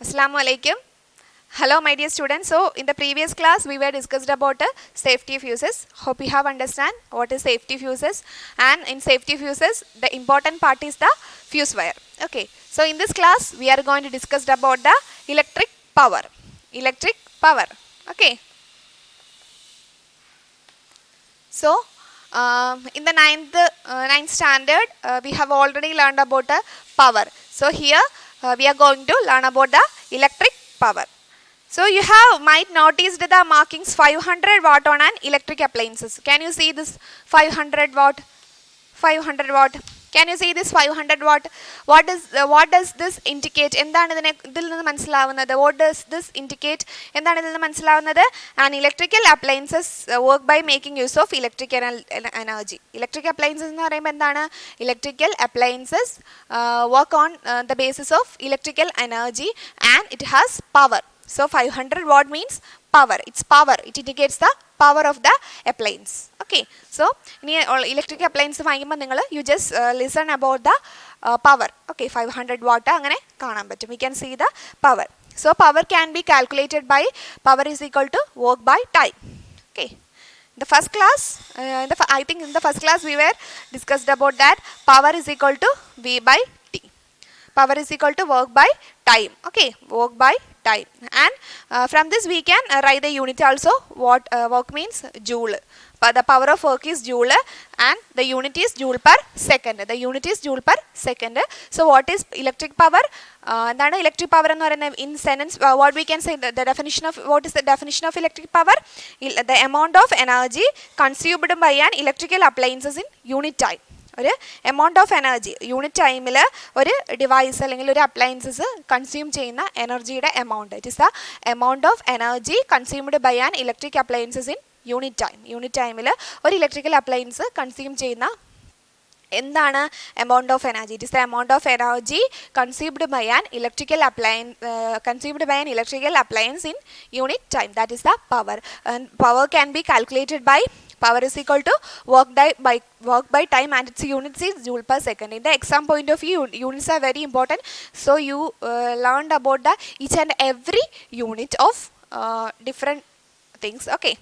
Assalamu alaikum. Hello my dear students. So in the previous class we were discussed about safety fuses. Hope you have understand what is safety fuses, and in safety fuses the important part is the fuse wire. Okay. So in this class we are going to discuss about the electric power. Electric power. Okay. So in the ninth standard we have already learned about the power. So here we are going to learn about the electric power. So you have might noticed the markings 500 watt on an electric appliances. Can you see this 500 watt? 500 watt. Can you see this 500 watt? What does this indicate? എന്താണ് ഇതിൽ നിന്ന് മനസ്സിലാവുന്നത്? What does this indicate? എന്താണ് ഇതിൽ നിന്ന് മനസ്സിലാവുന്നത്? An electrical appliances work by making use of electrical energy. Electric appliances എന്ന് പറയുമ്പോൾ എന്താണ്? Electrical appliances work on the basis of electrical energy and it has power. So 500 watt means power. It's power. It indicates the power of the appliance. Okay. So electric appliance വാങ്ങിക്കുമ്പോൾ നിങ്ങൾ you just listen about the power. Okay. 500 watt അങ്ങനെ കാണാൻ പറ്റും. We can see the power. So power can be calculated by power is equal to work by time. Okay. The first class, I think in the first class we were discussed about that power is equal to V by T. Power is equal to work by time. Okay, work by time. And from this we can write the unit also. What work means? Joule. But the power of work is joule and the unit is joule per second. The unit is joule per second. So what is electric power? Electric power in sentence what we can say, the definition of what is the definition of electric power? The amount of energy consumed by an electrical appliances in unit time. ഒരു amount of energy unit ടൈമിൽ ഒരു device അല്ലെങ്കിൽ ഒരു appliances consume ചെയ്യുന്ന എനർജിയുടെ amount. It is the amount of energy consumed by an electric appliances in unit time. Unit ടൈമിൽ ഒരു electrical appliance consume ചെയ്യുന്ന എന്താണ് amount of energy? It is the amount of energy consumed by an electrical appliance in unit time. That is the power. Power can be calculated by power is equal to work by time and its units is joule per second. In the exam point of view, units are very important. So you learned about the each and every unit of different things. Okay.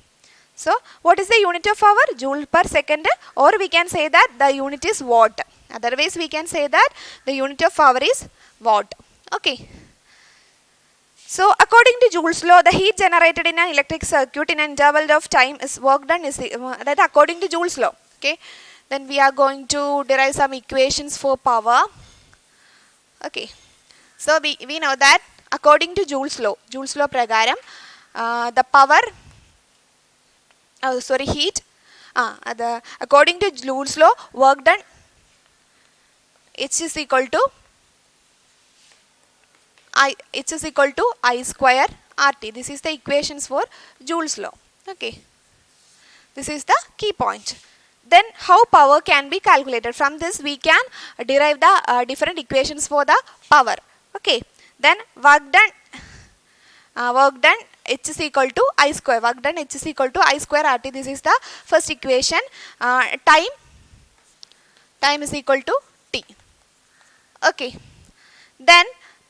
So what is the unit of power? Joule per second, or we can say that the unit is watt. Otherwise we can say that the unit of power is watt. Okay. So according to Joule's law, the heat generated in an electric circuit in an interval of time is work done is that according to Joule's law. Okay. Then we are going to derive some equations for power. Okay. So we know that according to Joule's law pragaram, the power heat according to Joule's law, work done H is equal to H is equal to I square RT. This is the equations for Joule's law. Okay. This is the key point. Then how power can be calculated? From this we can derive the different equations for the power. Okay. Then work done H is equal to I square. Work done H is equal to I square RT. This is the first equation. Time is equal to T. Okay. Then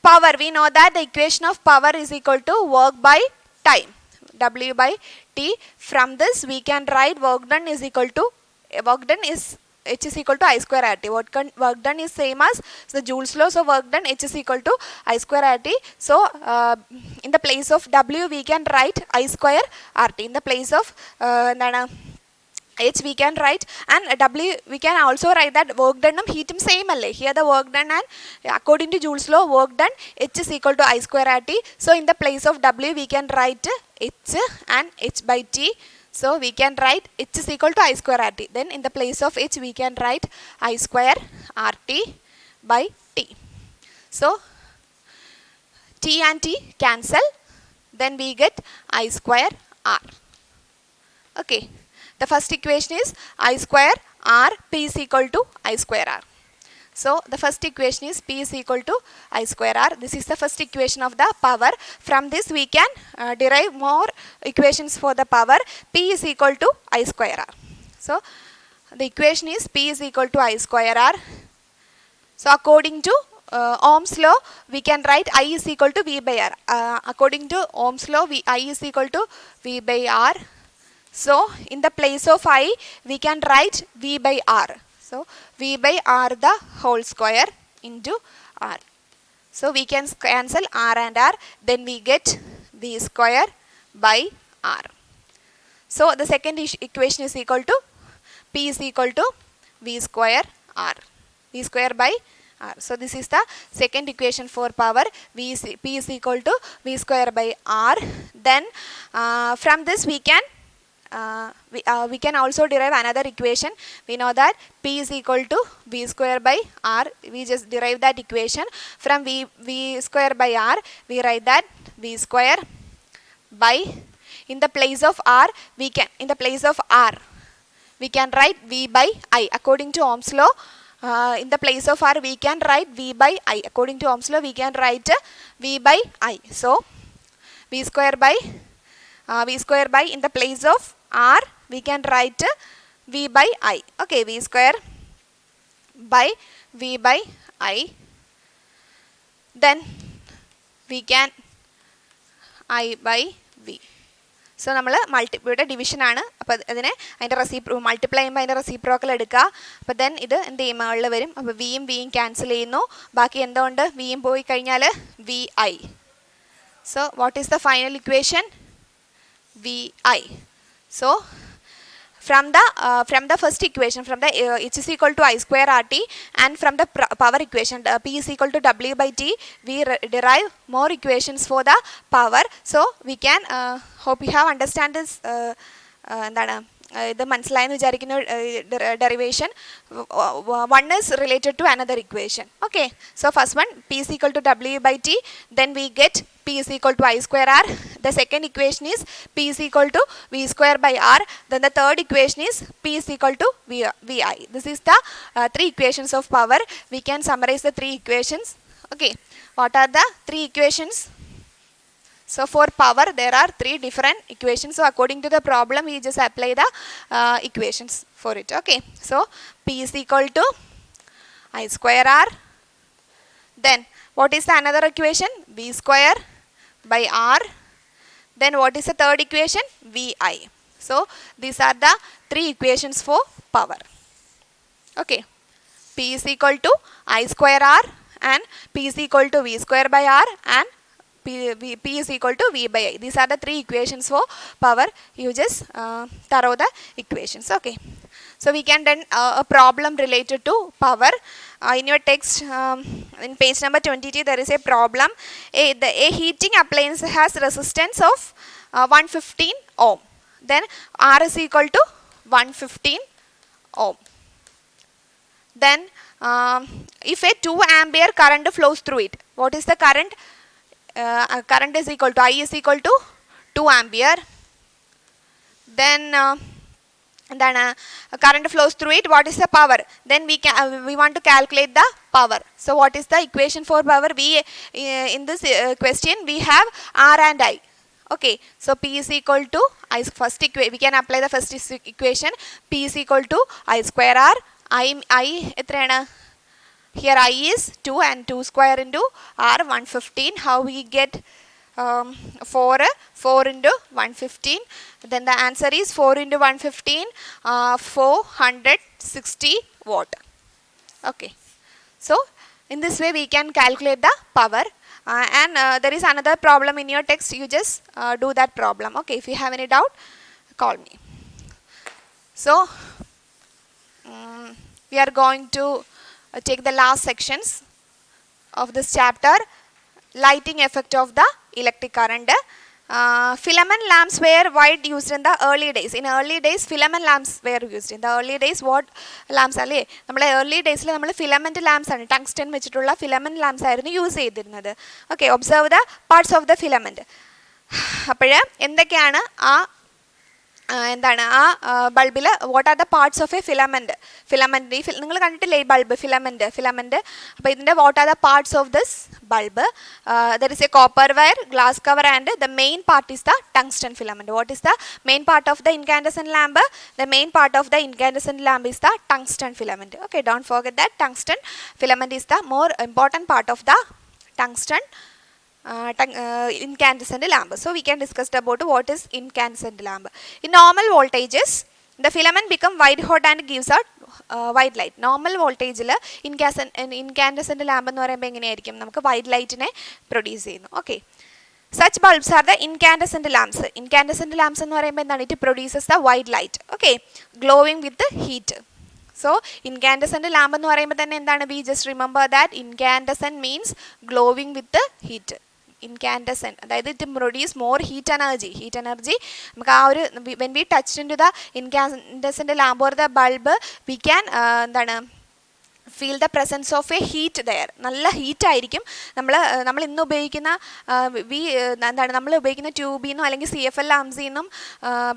power, we know that the equation of power is equal to work by time, W by T. From this we can write work done is equal to H is equal to I square RT. Work done is same as the Joule's law. So work done H is equal to I square RT. So in the place of W we can write I square RT. In the place of H we can write, and W we can also write that work done heat same alle. Here the work done, and according to Joule's law, work done H is equal to I square RT. So in the place of W we can write H and H by T. So we can write H is equal to I square RT. Then in the place of H we can write I square RT by T. So T and T cancel. Then we get I square R. Okay. The first equation is I square R, P is equal to I square R. So the first equation is P is equal to I square R. This is the first equation of the power. From this we can derive more equations for the power. P is equal to I square R. So the equation is P is equal to I square R. So according to Ohm's law, we can write I is equal to V by R. According to Ohm's law, I is equal to V by R. So in the place of I, we can write V by R. So V by R the whole square into R. So we can cancel R and R, then we get V square by R. So the second equation is equal to P is equal to V square R. V square by R. So this is the second equation for power. P is equal to V square by R. Then from this we can also derive another equation. We know that P is equal to V square by R. We just derive that equation. From V square by R, we write that V square by, in the place of R, we can write V by I. According to Ohm's law, in the place of R, we can write V by I. According to Ohm's law, we can write V by I. So V square by in the place of R, we can write V by I. Okay, V square by V by I. Then we can I by V. So നമ്മൾ ഇവിടെ ഡിവിഷനാണ്. അപ്പോൾ അതിനെ അതിൻ്റെ multiply ചെയ്യുമ്പോൾ അതിൻ്റെ reciprocal എടുക്കുക. അപ്പോൾ ദെൻ ഇത് എന്ത് ചെയ്യും, മുകളിൽ വരും. അപ്പോൾ വിയും ക്യാൻസൽ ചെയ്യുന്നു. ബാക്കി എന്തുകൊണ്ട് വിയും പോയി കഴിഞ്ഞാൽ V I. So what is the final equation? V I. So from the first equation, from the H is equal to I square RT, and from the power equation P is equal to W by T, we derive more equations for the power. So we can hope you have understand this ഇത് മനസ്സിലായെന്ന് വിചാരിക്കുന്ന derivation. One is related to another equation. Okay, so first one, P is equal to W by T, then we get P is equal to I square R. The second equation is P is equal to V square by R. Then the third equation is P is equal to VI. This is the three equations of power. We can summarize the three equations. Okay, what are the three equations? So for power, there are three different equations. So according to the problem, we just apply the equations for it. Okay, so P is equal to I square R. Then what is the another equation? V square by R. Then what is the third equation? VI. So these are the three equations for power. Okay, P is equal to I square R, and P is equal to V square by R, and P is equal to V by I. These are the three equations for power. You just thorough the equations. Okay, so we can then a problem related to power. In your text, in page number 22, there is a problem. A heating appliance has resistance of 115 ohm. Then R is equal to 115 ohm. Then if a 2 ampere current flows through it, what is the current? Current is equal to I is equal to 2 ampere. Then current flows through it. What is the power? Then we want to calculate the power. So what is the equation for power? In this question we have R and I. Okay, so P is equal to I. We can apply the first equation. P is equal to I square R. I എത്രയാണ്? Here I is 2, and 2 square into R 115. How we get 4 into 115? Then the answer is 4 into 115, 460 watt. Okay, so in this way we can calculate the power. And there is another problem in your text. You just do that problem. Okay, if you have any doubt, call me. So we are going to take the last sections of this chapter, lighting effect of the electric current. Filament lamps were widely used in the early days. In early days, filament lamps were used. In the early days, what lamps are? നമ്മുടെ early days നമ്മൾ filament lamps ആണ്, tungsten വെച്ചിട്ടുള്ള filament lamps ആയിരുന്നു use ചെയ്തിരുന്നത്. Okay, observe the parts of the filament. അപ്പോൾ എന്തൊക്കെയാണ് ആ എന്താണ് ആ ബൾബിൽ what are the parts of a filament നിങ്ങൾ കണ്ടിട്ടില്ലേ ഈ ബൾബ് ഫിലമെൻറ്റ് അപ്പോൾ ഇതിൻ്റെ what are the parts of this bulb there is a copper wire glass cover and the main part is the tungsten filament what is the main part of the incandescent lamp the main part of the incandescent lamp is the tungsten filament okay don't forget that tungsten filament is the more important part of the tungsten incandescent lamp. So we can discuss about what is incandescent lamp. In normal voltages, the filament become white hot and gives out white light. Normal voltage incandescent lamp എന്ന് പറയുമ്പോൾ എങ്ങനെയായിരിക്കും നമുക്ക് white light നെ produce ചെയ്യുന്നു. Okay. Such bulbs are the incandescent lamps. Incandescent lamps എന്ന് പറയുമ്പോൾ എന്താണ് it produces the white light. Okay. Glowing with the heat. So incandescent lamp എന്ന് പറയുമ്പോൾ തന്നെ എന്താണ് we just remember that incandescent means glowing with the heat. Incandescent അതായത് it produce more heat energy നമുക്ക് ആ ഒരു when we touch into the incandescent lamp or the bulb we can എന്താണ് feel the presence of a heat there. നല്ല heat ആയിരിക്കും നമ്മൾ ഇന്ന് ഉപയോഗിക്കുന്ന എന്താണ് നമ്മൾ ഉപയോഗിക്കുന്ന ട്യൂബിൽ നിന്നും അല്ലെങ്കിൽ CFL ലാംപ്സിൽ നിന്നും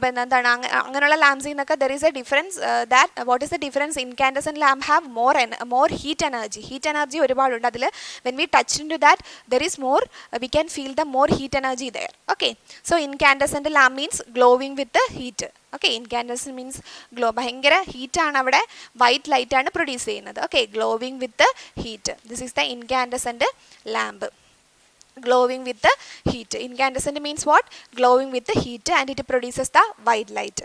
പിന്നെ എന്താണ് അങ്ങനെയുള്ള ലാംപ്സിൽ നിന്നൊക്കെ there is a difference that what is the difference incandescent lamp have more heat energy ഒരുപാടുണ്ട് അതിൽ when we touch into that there is more we can feel the more heat energy there okay so incandescent lamp means glowing with heat okay incandescent means ഭയങ്കര ഹീറ്റാണ് അവിടെ white ലൈറ്റാണ് produce ചെയ്യുന്നത് okay glowing with heat this is the incandescent lamp glowing with the heat. Incandescent means what? Glowing with the heat and it produces the white light.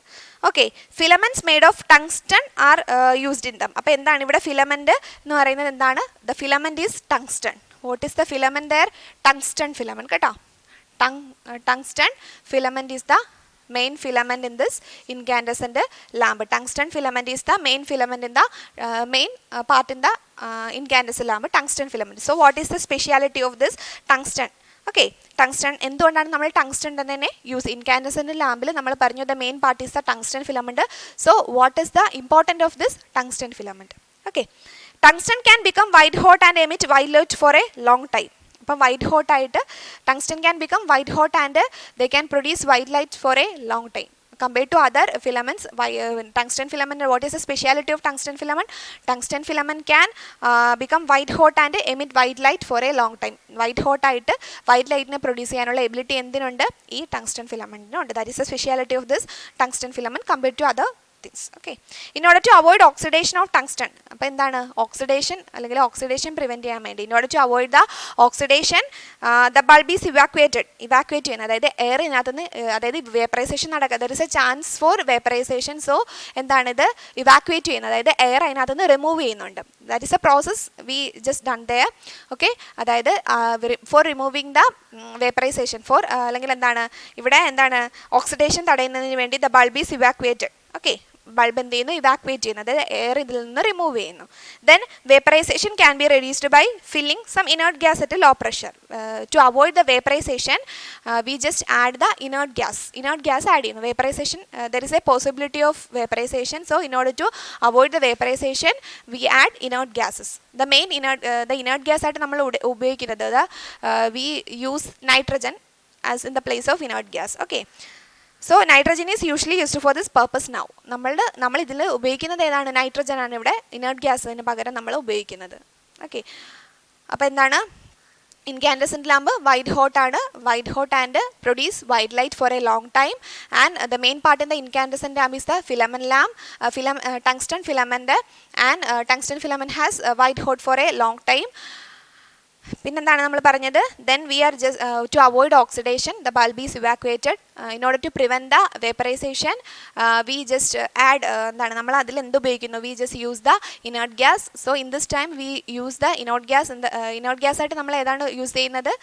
Okay, filaments made of tungsten are used in them. അപ്പോൾ എന്താണ് ഇവിടെ filament എന്ന് പറയുന്നത് എന്താണ്? The filament is tungsten. What is the filament there? Tungsten filament കേട്ടോ. Tungsten filament is the main filament in this incandescent lamp. Tungsten filament is the main filament in the main part in the incandescent lamp. Tungsten filament. So what is the speciality of this tungsten? Okay, tungsten എന്തുകൊണ്ടാണ് നമ്മൾ tungsten തന്നെ use ഇൻകാൻഡസെൻറ്റ് ലാമ്പിൽ നമ്മൾ പറഞ്ഞു the main part is the tungsten filament so what is the important of this tungsten filament okay tungsten can become white hot and emit white light for a long time അപ്പം white hot ആയിട്ട് tungsten can become white hot and they can produce white light for a long time compared to other filaments. Tungsten filament, what is the speciality of tungsten filament? Tungsten filament can become white hot and emit white light for a long time. White hot ആയിട്ട് white light നെ produce ചെയ്യാനുള്ള ability എന്തിനുണ്ട് ഈ tungsten ഫിലമെൻറ്റിനുണ്ട്. That is the speciality of this tungsten filament compared to other things. Okay, in order to avoid oxidation of tungsten, അപ്പോൾ എന്താണ് oxidation അല്ലെങ്കിൽ oxidation prevent ചെയ്യാൻ വേണ്ടി in order to avoid the oxidation the bulb is evacuate ചെയ്യുന്നത് അതായത് air ഇതിനകത്തുനിന്ന് അതായത് vaporisation നടക്കുക there is a chance for vaporization so എന്താണിത് ഇവാക്വേറ്റ് ചെയ്യുന്നത് അതായത് എയർ അതിനകത്തുനിന്ന് റിമൂവ് ചെയ്യുന്നുണ്ട് that is a process we just done there. Okay, അതായത് for removing the vaporization for അല്ലെങ്കിൽ എന്താണ് ഇവിടെ എന്താണ് ഓക്സിഡേഷൻ തടയുന്നതിന് വേണ്ടി the bulb is evacuated. Okay, bulb എന്ത് ചെയ്യുന്നു ഇവാക്വേറ്റ് ചെയ്യുന്നു അതായത് എയർ ഇതിൽ നിന്ന് റിമൂവ് ചെയ്യുന്നു then vaporization can be reduced by filling some inert gas at low pressure to avoid the vaporization we just add the inert gas add ചെയ്യുന്നു vaporization there is a possibility of vaporization so in order to avoid the vaporization we add inert gases the main inert gas ആയിട്ട് നമ്മൾ ഉപയോഗിക്കുന്നത് we use nitrogen as in the place of inert gas okay so nitrogen is usually used for this purpose now നമ്മൾ ഇതിൽ ഉപയോഗിക്കുന്നത് ഏതാണ് nitrogen ആണ് ഇവിടെ inert ഗ്യാസിന് പകരം നമ്മൾ ഉപയോഗിക്കുന്നത് ഓക്കെ അപ്പോൾ എന്താണ് incandescent lamp white hot and produce white light for a long time and the main part in the incandescent lamp is the filament lamp tungsten filament and tungsten filament has white hot for a long time. പിന്നെന്താണ് നമ്മൾ പറഞ്ഞത് then we are just to avoid oxidation the bulb is evacuated in order to prevent the vaporization we just add എന്താണ് നമ്മൾ അതിൽ എന്ത് ഉപയോഗിക്കുന്നു we just use the inert gas so in this time we use the inert gas in the inert gas ആയിട്ട് നമ്മൾ ഏതാണ് use ചെയ്യുന്നത്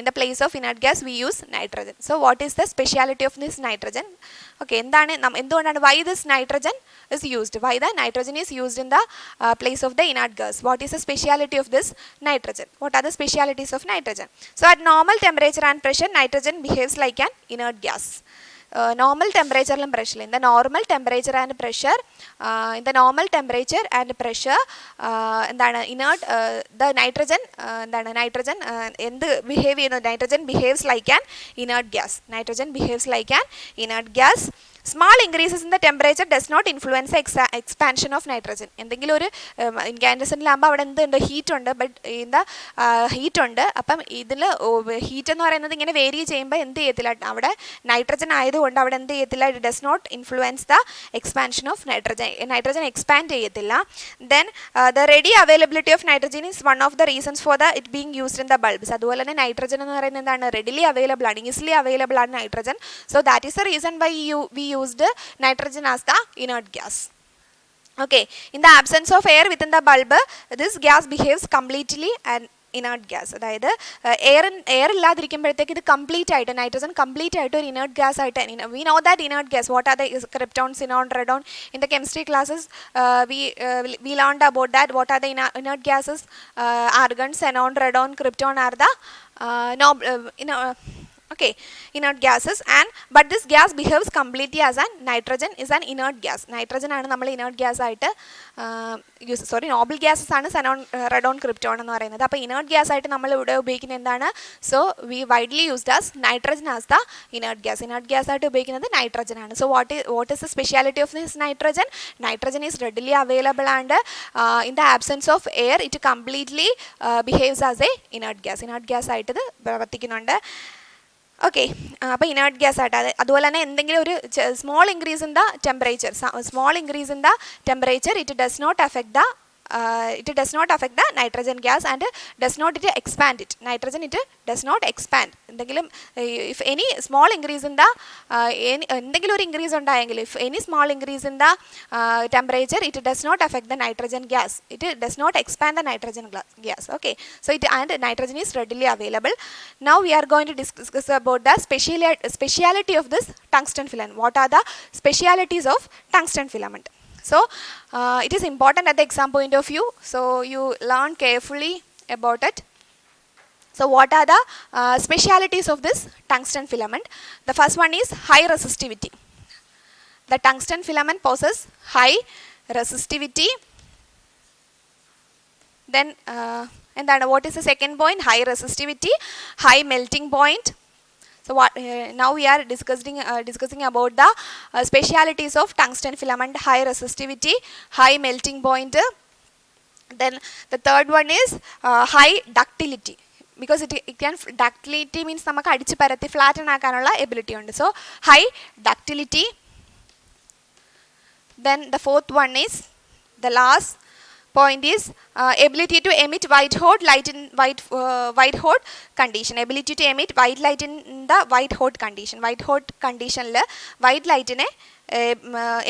in the place of inert gas we use nitrogen. So what is the speciality of this nitrogen? Okay, എന്തുകൊണ്ടാണ് why this nitrogen is used, why the nitrogen is used in the place of the inert gas? What is the speciality of this nitrogen? What are the specialities of nitrogen? So at normal temperature and pressure nitrogen behaves like an inert gas. Normal temperature and pressure in the normal temperature and pressure എന്താണ് inert the nitrogen എന്താണ് nitrogen എന്ത് behave ചെയ്യുന്നു nitrogen behaves like an inert gas Small increases in the temperature does not influence the expansion of nitrogen. എന്തെങ്കിലും ഒരു incandescent lamp അവിടെ എന്തുണ്ട്, heat ഉണ്ട്, but എന്താ ഹീറ്റ് ഉണ്ട്. അപ്പം ഇതിൽ ഹീറ്റ് എന്ന് പറയുന്നത് ഇങ്ങനെ വേരി ചെയ്യുമ്പോൾ എന്ത് ചെയ്യത്തില്ല, അവിടെ നൈട്രജൻ ആയതുകൊണ്ട് അവിടെ എന്ത് ചെയ്യത്തില്ല, it does not influence the expansion of nitrogen. Nitrogen expand ചെയ്യത്തില്ല. Then the ready availability of nitrogen is one of the reasons for the it being used in the bulbs. അതുപോലെ തന്നെ നൈട്രജൻ എന്ന് പറയുന്നത് എന്താണ്, റെഡിലി അവൈലബിൾ ആണ്, easily available ആണ് nitrogen. So that is the reason why we used nitrogen as the inert gas. Okay, in the absence of air within the bulb, this gas behaves completely an inert gas. അതായത് air ഇല്ലാതിരിക്കുമ്പോഴത്തേക്ക് ഇത് complete ആയിട്ട് nitrogen complete ആയിട്ട് ഒരു inert gas ആയിട്ട്, we know that inert gas, what are the krypton, xenon, റെഡോൺ. In the chemistry classes we learned about that, what are the inert gases. Argon, xenon, radon, krypton are the okay, inert gases. And but this gas behaves completely as an nitrogen is an inert gas. Nitrogen ആണ് നമ്മൾ inert gas ആയിട്ട് Noble gases ആണ് xenon, radon, krypton എന്ന് പറയുന്നത്. അപ്പോൾ inert gas ആയിട്ട് നമ്മൾ ഇവിടെ ഉപയോഗിക്കുന്നത് എന്താണ്, so we widely used as nitrogen as the inert gas. inert gas ആയിട്ട് ഉപയോഗിക്കുന്നത് നൈട്രജൻ ആണ്. So what is the speciality of this nitrogen? Nitrogen is readily available and in the absence of air it completely behaves as a inert gas. inert gas ആയിട്ട് ഇത് പ്രവർത്തിക്കുന്നുണ്ട്. Okay, അപ്പോൾ inert gas ആയിട്ട് അതുപോലെ തന്നെ എന്തെങ്കിലും ഒരു small increase in the temperature, it does not affect the nitrogen gas and does not it expand it. Nitrogen it does not expand. എന്തെങ്കിലും if any small increase in the എന്തെങ്കിലും ഒരു increase ഉണ്ടായെങ്കിൽ, if any small increase in the temperature, it does not affect the nitrogen gas. It does not expand the nitrogen gas. Okay, so it and nitrogen is readily available. Now we are going to discuss about the speciality of this tungsten filament. What are the specialities of tungsten filament? So it is important at the exam point of view, so you learn carefully about it. So what are the specialities of this tungsten filament? The first one is high resistivity. The tungsten filament possesses high resistivity. Then what is the second point? High resistivity, high melting point. So now we are discussing about the specialities of tungsten filament: high resistivity, high melting point. Then the third one is high ductility, because it can, ductility means namakku adichu paratti flatten aakanulla ability undu. So high ductility. Then the fourth one is, the last point is ability to emit white hot light in white hot condition. Ability to emit white light in the white hot condition. White hot condition la white light ne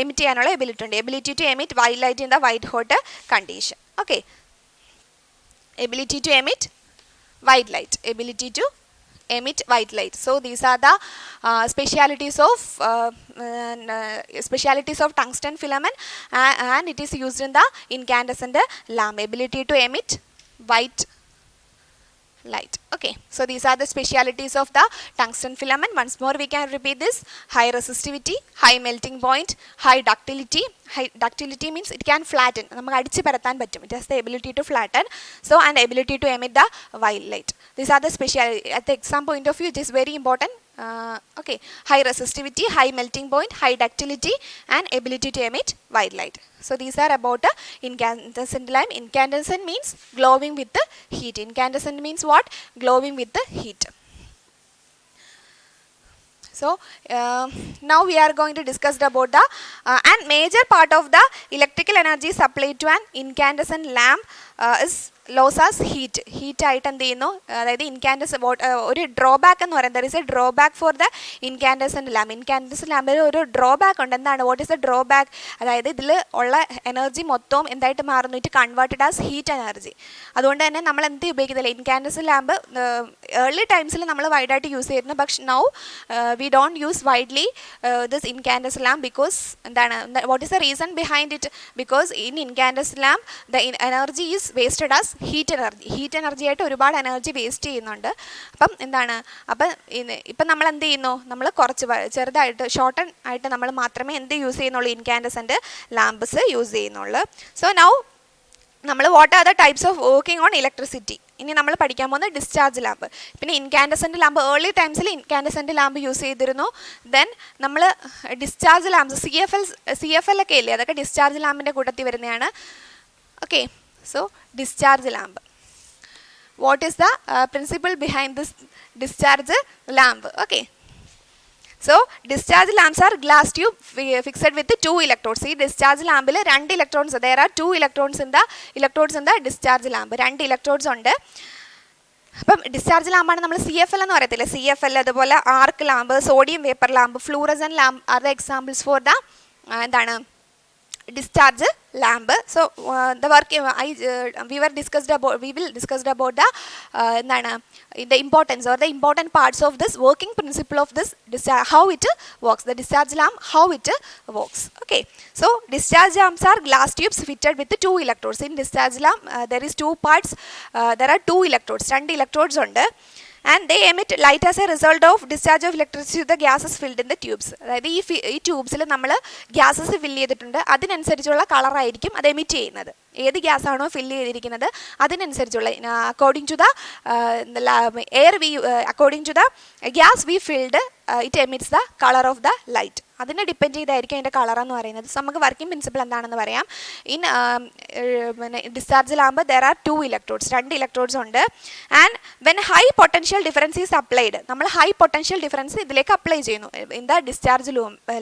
emit cheyanulla ability undu. Ability to emit white light in the white hot condition. Okay, ability to emit white light, ability to emit white light. So these are the specialities of tungsten filament, and it is used in the incandescent lamp. Ability to emit white light. Okay, so these are the specialities of the tungsten filament. Once more we can repeat this: high resistivity, high melting point, high ductility. High ductility means it can flatten, namakku adichu parathan pattum. It has the ability to flatten. So and ability to emit the white light. These are the special, at the exam point of view it is very important. Okay, high resistivity, high melting point, high ductility, and ability to emit white light. So these are about the incandescent lamp. Incandescent means glowing with the heat. Incandescent means what? Glowing with the heat. So now we are going to discuss about the and major part of the electrical energy supplied to an incandescent lamp is loss as heat. Heat ആയിട്ട് എന്ത് ചെയ്യുന്നു, അതായത് incandescent ഒരു drawback എന്ന് പറയുന്നത്, there is a drawback for the incandescent lamp. Incandescent ലാമ്പിൽ ഒരു drawback ഉണ്ട്. എന്താണ്, വാട്ട് ഈസ് ദ ഡ്രോബാക്ക്? അതായത് ഇതിൽ ഉള്ള എനർജി മൊത്തം എന്തായിട്ട് മാറുന്നു, it converted as heat energy. അതുകൊണ്ട് തന്നെ നമ്മൾ എന്ത് ഉപയോഗിക്കുന്നില്ല, ഇൻകാൻഡസൻറ്റ് ലാമ്പ് ഏർലി ടൈംസിൽ നമ്മൾ വൈഡായിട്ട് യൂസ് ചെയ്യുന്നു. പക്ഷെ now we don't use widely this incandescent lamp because എന്താണ്, what is the reason behind it? Because in incandescent lamp the energy is wasted as heat energy ആയിട്ട് ഒരുപാട് എനർജി വേസ്റ്റ് ചെയ്യുന്നുണ്ട്. അപ്പം എന്താണ്, ഇപ്പം നമ്മൾ എന്ത് ചെയ്യുന്നു, നമ്മൾ കുറച്ച് ചെറുതായിട്ട് ഷോർട്ടൺ ആയിട്ട് നമ്മൾ മാത്രമേ എന്ത് യൂസ് ചെയ്യുന്നുള്ളൂ, ഇൻകാൻഡസൻറ്റ് ലാമ്പസ് യൂസ് ചെയ്യുന്നുള്ളൂ. സോ നൗ നമ്മൾ what are the types of working on electricity. ഇനി നമ്മൾ പഠിക്കാൻ പോകുന്നത് ഡിസ്ചാർജ് ലാമ്പ്. പിന്നെ ഇൻകാൻഡസെൻ്റ് ലാമ്പ് ഏർലി ടൈംസിൽ ഇൻകാൻഡസെൻ്റ് ലാമ്പ് യൂസ് ചെയ്തിരുന്നു. ദെൻ നമ്മൾ discharge lamp C F L ഒക്കെ ഇല്ലേ, അതൊക്കെ ഡിസ്ചാർജ് ലാമ്പിൻ്റെ കൂട്ടത്തിൽ വരുന്നതാണ്. Okay, so discharge lamp. What is the principle behind this discharge lamp? Okay, so discharge lamps are glass tube fixed with 2 electrodes. ഈ discharge ലാമ്പിൽ 2 electrons, there are 2 electrodes in the discharge lamp. 2 electrodes ഉണ്ട്. അപ്പം discharge ലാമ്പാണ് നമ്മൾ C F L എന്ന് പറയത്തില്ല, C F L, അതുപോലെ ആർക്ക് lamp, sodium vapour lamp, fluorescent lamp are the examples for the എന്താണ് discharge lamp. So the work we will discuss about the importance or the important parts of this working principle of this how it works, the discharge lamp, how it works. Okay, so discharge lamps are glass tubes fitted with 2 electrodes. In discharge lamp there is 2 parts, there are 2 electrodes, 2 electrodes ഉണ്ട്. And they emit light as a result of discharge of electricity to the gases filled in the tubes. അതായത് ഈ ട്യൂബ്സിൽ നമ്മൾ gases fill ചെയ്തിട്ടുണ്ട്, അതിനനുസരിച്ചുള്ള കളറായിരിക്കും അത് emit ചെയ്യുന്നത്. ഏത് ഗ്യാസാണോ fill ചെയ്തിരിക്കുന്നത് അതിനനുസരിച്ചുള്ള according to the according to the gas we filled it emits the colour of the light. അതിനെ ഡിപ്പെൻഡ് ചെയ്തായിരിക്കും അതിൻ്റെ കളർ എന്ന് പറയുന്നത്. സോ നമുക്ക് വർക്കിംഗ് പ്രിൻസിപ്പിൾ എന്താണെന്ന് പറയാം. In discharge lamp there are 2 electrodes, 2 electrodes ഉണ്ട്. And when high potential difference is applied, നമ്മൾ ഹൈ പൊട്ടൻഷ്യൽ ഡിഫറൻസ് ഇതിലേക്ക് അപ്ലൈ ചെയ്യുന്നു. In the discharge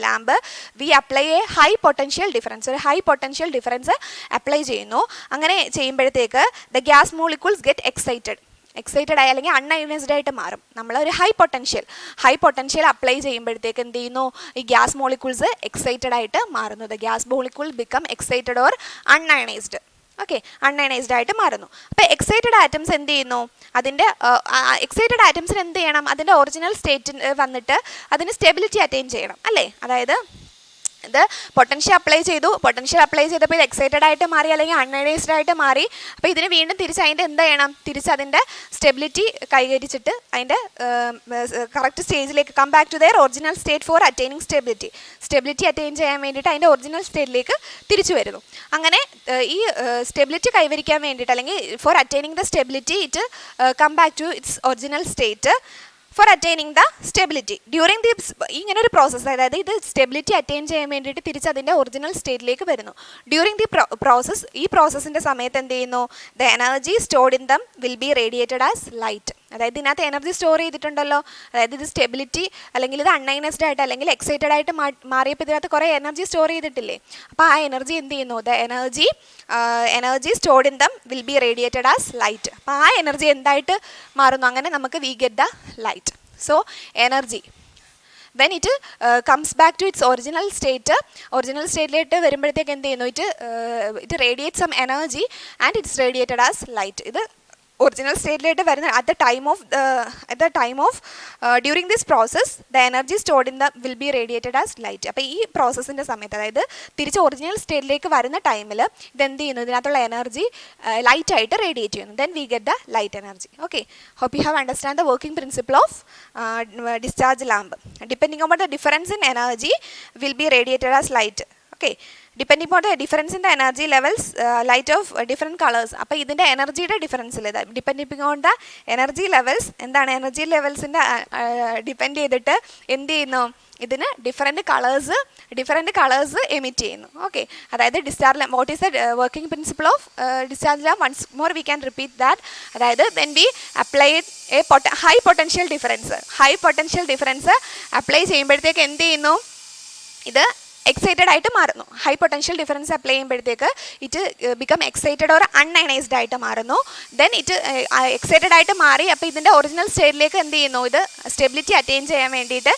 lamp we apply a high potential difference, ഒരു high potential difference apply ചെയ്യുന്നു. അങ്ങനെ ചെയ്യുമ്പോഴത്തേക്ക് the gas molecules get excited ആയി അല്ലെങ്കിൽ അൺഅയനൈസ്ഡ് ആയിട്ട് മാറും. നമ്മളൊരു ഹൈ പൊട്ടൻഷ്യൽ അപ്ലൈ ചെയ്യുമ്പോഴത്തേക്ക് എന്ത് ചെയ്യുന്നു, ഈ ഗ്യാസ് മോളിക്യൂൾസ് എക്സൈറ്റഡ് ആയിട്ട് മാറുന്നു. The gas molecule become excited or unionised. Okay, unionised ആയിട്ട് മാറുന്നു. അപ്പോൾ എക്സൈറ്റഡ് ആറ്റംസ് എന്ത് ചെയ്യുന്നു, അതിൻ്റെ എക്സൈറ്റഡ് ആറ്റംസിന് എന്ത് ചെയ്യണം, അതിൻ്റെ ഒറിജിനൽ സ്റ്റേറ്റിൽ വന്നിട്ട് അതിന് സ്റ്റെബിലിറ്റി അറ്റൈൻ ചെയ്യണം അല്ലേ. അതായത് ഇത് പൊട്ടൻഷ്യൽ അപ്ലൈ ചെയ്തപ്പോൾ ഇത് എക്സൈറ്റഡ് ആയിട്ട് മാറി അല്ലെങ്കിൽ അൺഅയനൈസ്ഡ് ആയിട്ട് മാറി. അപ്പോൾ ഇതിന് വീണ്ടും തിരിച്ച് അതിൻ്റെ എന്ത് ചെയ്യണം, തിരിച്ച് അതിൻ്റെ സ്റ്റെബിലിറ്റി കൈവരിച്ചിട്ട് അതിൻ്റെ കറക്റ്റ് സ്റ്റേജിലേക്ക് come back to their original state for attaining stability attain ചെയ്യാൻ വേണ്ടിയിട്ട് അതിൻ്റെ ഒറിജിനൽ സ്റ്റേറ്റിലേക്ക് തിരിച്ചു വരുന്നു. അങ്ങനെ ഈ സ്റ്റെബിലിറ്റി കൈവരിക്കാൻ വേണ്ടിയിട്ട് അല്ലെങ്കിൽ for attaining the stability it come back to its original state for attaining the stability during the ഇങ്ങനെ ഒരു പ്രോസസ്സ്. അതായത് ഇത് സ്റ്റെബിലിറ്റി അറ്റൈൻ ചെയ്യാൻ വേണ്ടിയിട്ട് തിരിച്ച് അതിൻ്റെ ഒറിജിനൽ സ്റ്റേറ്റിലേക്ക് വരുന്നു. ഡ്യൂറിങ് ദി പ്രോസസ്സ്, ഈ പ്രോസസ്സിൻ്റെ സമയത്ത് എന്ത് ചെയ്യുന്നു, the energy stored in them will be radiated as light. അതായത് ഇതിനകത്ത് എനർജി സ്റ്റോർ ചെയ്തിട്ടുണ്ടല്ലോ, അതായത് ഇത് സ്റ്റെബിലിറ്റി അല്ലെങ്കിൽ ഇത് അൺഅയനൈസ്ഡ് ആയിട്ട് അല്ലെങ്കിൽ എക്സൈറ്റഡ് ആയിട്ട് മാറിയപ്പോൾ ഇതിനകത്ത് കുറേ എനർജി സ്റ്റോർ ചെയ്തിട്ടില്ലേ. അപ്പോൾ ആ എനർജി എന്ത് ചെയ്യുന്നു, the energy stored in them will be radiated as light. അപ്പോൾ ആ എനർജി എന്തായിട്ട് മാറുന്നു, അങ്ങനെ നമുക്ക് V get the light. So energy when it comes back to its original സ്റ്റേറ്റിലേക്ക് വരുമ്പോഴത്തേക്ക് എന്ത് ചെയ്യുന്നു, it radiates some energy and it's radiated as light. ഇത് ഒറിജിനൽ സ്റ്റേറ്റിലേക്ക് വരുന്ന at the time of during this process the energy stored in the will be radiated as light. അപ്പോൾ ഈ പ്രോസസ്സിൻ്റെ സമയത്ത്, അതായത് തിരിച്ച് ഒറിജിനൽ സ്റ്റേറ്റിലേക്ക് വരുന്ന ടൈമിൽ ഇതെന്ത് ചെയ്യുന്നു, ഇതിനകത്തുള്ള എനർജി ലൈറ്റ് ആയിട്ട് റേഡിയേറ്റ് ചെയ്യുന്നു. Then we get the light energy. Okay, hope you have understand the working principle of discharge lamp. Depending on the difference in energy will be radiated as light. Okay, depending on the difference in the energy levels light of different colours. അപ്പോൾ ഇതിൻ്റെ എനർജിയുടെ ഡിഫറൻസിൽ depending on the energy levels, എന്താണ് energy ലെവൽസിൻ്റെ depend ചെയ്തിട്ട് എന്ത് ചെയ്യുന്നു, ഇതിന് ഡിഫറെൻറ്റ് കളേഴ്സ് എമിറ്റ് ചെയ്യുന്നു. ഓക്കെ, അതായത് discharge lamp, what is the working principle of discharge lamp, once more we can repeat that. അതായത് when we apply a high potential difference apply ചെയ്യുമ്പോഴത്തേക്ക് എന്ത് ചെയ്യുന്നു, ഇത് എക്സൈറ്റഡ് ആയിട്ട് മാറുന്നു. ഹൈ പൊട്ടൻഷ്യൽ ഡിഫറൻസ് അപ്ലൈ ചെയ്യുമ്പോഴത്തേക്ക് it become excited or unionised ആയിട്ട് മാറുന്നു. ദെൻ ഇറ്റ് എക്സൈറ്റഡ് ആയിട്ട് മാറി. അപ്പോൾ ഇതിൻ്റെ ഒറിജിനൽ സ്റ്റേറ്റിലേക്ക് എന്ത് ചെയ്യുന്നു, ഇത് സ്റ്റെബിലിറ്റി അറ്റൈൻ ചെയ്യാൻ വേണ്ടിയിട്ട്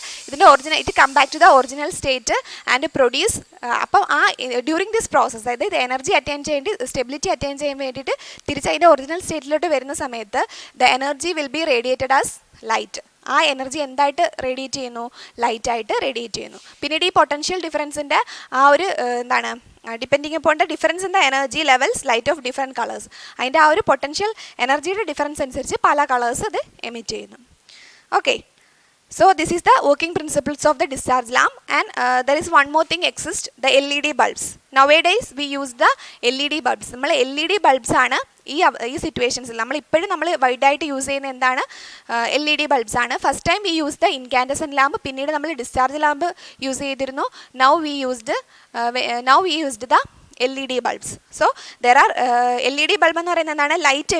it come back to the original state and produce. അപ്പം ആ ഡ്യൂറിങ് ദിസ് പ്രോസസ്സ്, അതായത് ഇത് എനർജി അറ്റൈൻ ചെയ്യേണ്ടി സ്റ്റെബിലിറ്റി അറ്റൈൻ ചെയ്യാൻ വേണ്ടിയിട്ട് തിരിച്ച് അതിൻ്റെ ഒറിജിനൽ സ്റ്റേറ്റിലോട്ട് വരുന്ന സമയത്ത് the energy will be radiated as light. ആ എനർജി എന്തായിട്ട് റേഡിയേറ്റ് ചെയ്യുന്നു, ലൈറ്റായിട്ട് റേഡിയേറ്റ് ചെയ്യുന്നു. പിന്നീട് ഈ പൊട്ടൻഷ്യൽ ഡിഫറൻസിൻ്റെ ആ ഒരു എന്താണ്, depending upon the difference in the energy levels light of different colours, അതിൻ്റെ ആ ഒരു പൊട്ടൻഷ്യൽ എനർജിയുടെ ഡിഫറൻസ് അനുസരിച്ച് പല കളേഴ്സ് ഇത് എമിറ്റ് ചെയ്യുന്നു. Okay, So this is the working principles of the discharge lamp, and there is one more thing exists, the LED bulbs. Nowadays we use the LED bulbs. നമ്മൾ LED bulbs ആണ് ഈ സിറ്റുവേഷൻസിൽ നമ്മൾ ഇപ്പോഴും നമ്മൾ വൈഡായിട്ട് use ചെയ്യുന്ന എന്താണ് LED bulbs ആണ്. First time we use the incandescent lamp, പിന്നീട് നമ്മൾ ഡിസ്ചാർജ് ലാമ്പ് യൂസ് ചെയ്തിരുന്നു. Now we used the LED bulbs. So there are LED bulb എന്ന് പറയുന്നത് എന്താണ്, light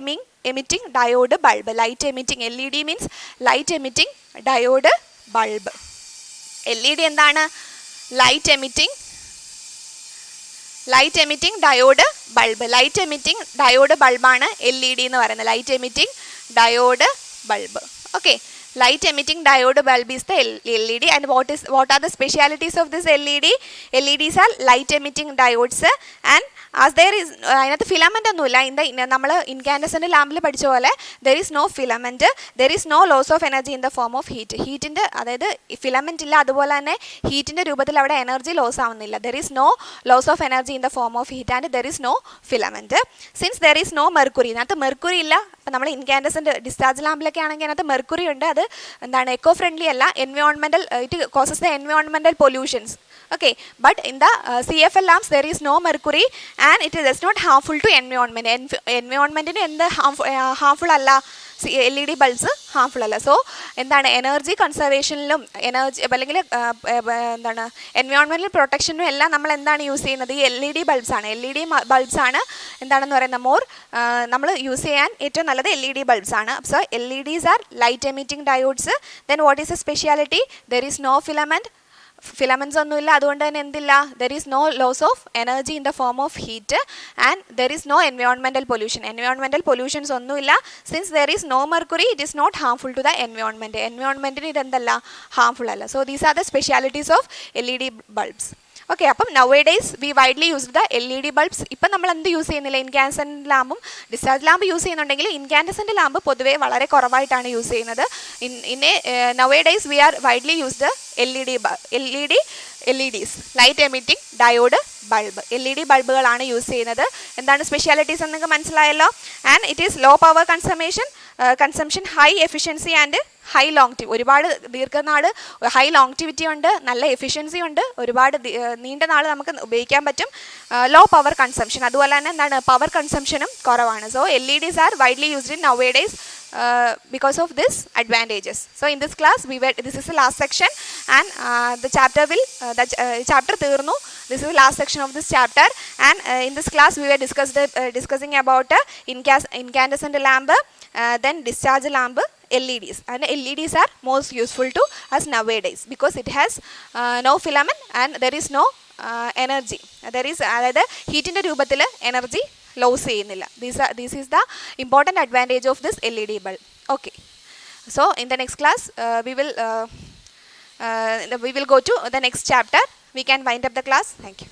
emitting diode bulb. Light emitting LED means light emitting diode bulb. LED എന്താണ്, light emitting diode bulb. Light emitting diode bulb ആണ് LED എന്ന് പറയുന്നത്, light emitting diode bulb. Okay, light emitting diode bulb is the LED. And what are the specialities of this LED? LEDs are light emitting diodes, and as there is അതിനകത്ത് filament ഒന്നുമില്ല. നമ്മൾ incandescent ലാമ്പിൽ പഠിച്ച പോലെ there is no filament, there is no loss of energy in the form of ഹീറ്റിൻ്റെ, അതായത് filament ഇല്ല, അതുപോലെ തന്നെ ഹീറ്റിൻ്റെ രൂപത്തിൽ അവിടെ എനർജി ലോസ് ആവുന്നില്ല. There is no loss of energy in the form of heat, and there is no filament. Since there is no mercury, ഇതിനകത്ത് മെർക്കുറി ഇല്ല. അപ്പം നമ്മൾ ഇൻകാൻഡസെൻ്റ് ഡിസ്ചാർജ് ലാമ്പിലൊക്കെ ആണെങ്കിൽ അതിനകത്ത് മെർക്കുറി ഉണ്ട്. അത് എന്താണ്, എക്കോ ഫ്രണ്ട്ലി അല്ല, environmental, it causes the environmental pollutions. Okay, but in the CFL lamps there is no mercury, and it is not harmful to environment. Environment എന്ത് harmful അല്ല, LED bulbs harmful അല്ല. So എന്താണ്, energy കൺസർവേഷനിലും energy അല്ലെങ്കിൽ എന്താണ് environmental പ്രൊട്ടക്ഷനും എല്ലാം നമ്മൾ എന്താണ് use ചെയ്യുന്നത്, ഈ LED bulbs ആണ്. LED bulbs ആണ് എന്താണെന്ന് പറയുന്നത്, നമ്മൾ യൂസ് ചെയ്യാൻ ഏറ്റവും നല്ലത് LED bulbs ആണ്. So LEDs are light emitting diodes. Then what is the speciality? There is no filaments ഒന്നുമില്ല, അതുകൊണ്ട് തന്നെ എന്തില്ല, there is no loss of energy in the form of heat, and there is no environmental pollutions ഒന്നുമില്ല. Since there is no mercury, it is not harmful to the എൻവയോൺമെൻറ്റിന് ഇതെന്തല്ല, harmful അല്ല. So these are the specialities of LED bulbs. Okay, അപ്പം nowadays we widely use the LED bulbs. ഇപ്പം നമ്മൾ എന്ത് use ചെയ്യുന്നില്ല, incandescent ലാമ്പും ഡിസ്ചാർജ് ലാമ്പ് യൂസ് ചെയ്യുന്നുണ്ടെങ്കിൽ ഇൻകാൻഡസെൻ്റ് ലാമ്പ് പൊതുവേ വളരെ കുറവായിട്ടാണ് യൂസ് ചെയ്യുന്നത്. Nowadays we are widely use the LEDs, light emitting diode bulb. LED ബൾബുകളാണ് യൂസ് ചെയ്യുന്നത്. എന്താണ് സ്പെഷ്യാലിറ്റീസ് എന്ന് നിങ്ങൾക്ക് മനസ്സിലായല്ലോ. And it is low power consumption, high efficiency and high longevity. ഒരുപാട് ദീർഘനാൾ ഹൈ ലോങ്റ്റിവിറ്റി ഉണ്ട്, നല്ല എഫിഷ്യൻസി ഉണ്ട്, ഒരുപാട് നീണ്ട നാൾ നമുക്ക് ഉപയോഗിക്കാൻ പറ്റും. ലോ പവർ കൺസംഷൻ, അതുപോലെ തന്നെ എന്താണ്, പവർ കൺസംഷനും കുറവാണ്. So LEDs are widely used in nowadays because of this advantages. So in this class this is the last section, and the chapter തീർന്നു. This is the last section of this chapter, and in this class we were discussing about incandescent lamp, then discharge lamp, LEDs. And LEDs are most useful to us nowadays because it has no filament and there is no energy. അതായത് ഹീറ്റിൻ്റെ രൂപത്തിൽ energy loss ചെയ്യുന്നില്ല. This is the important advantage of this LED bulb. Okay, so in the next class we will go to the next chapter. We can wind up the class. Thank you.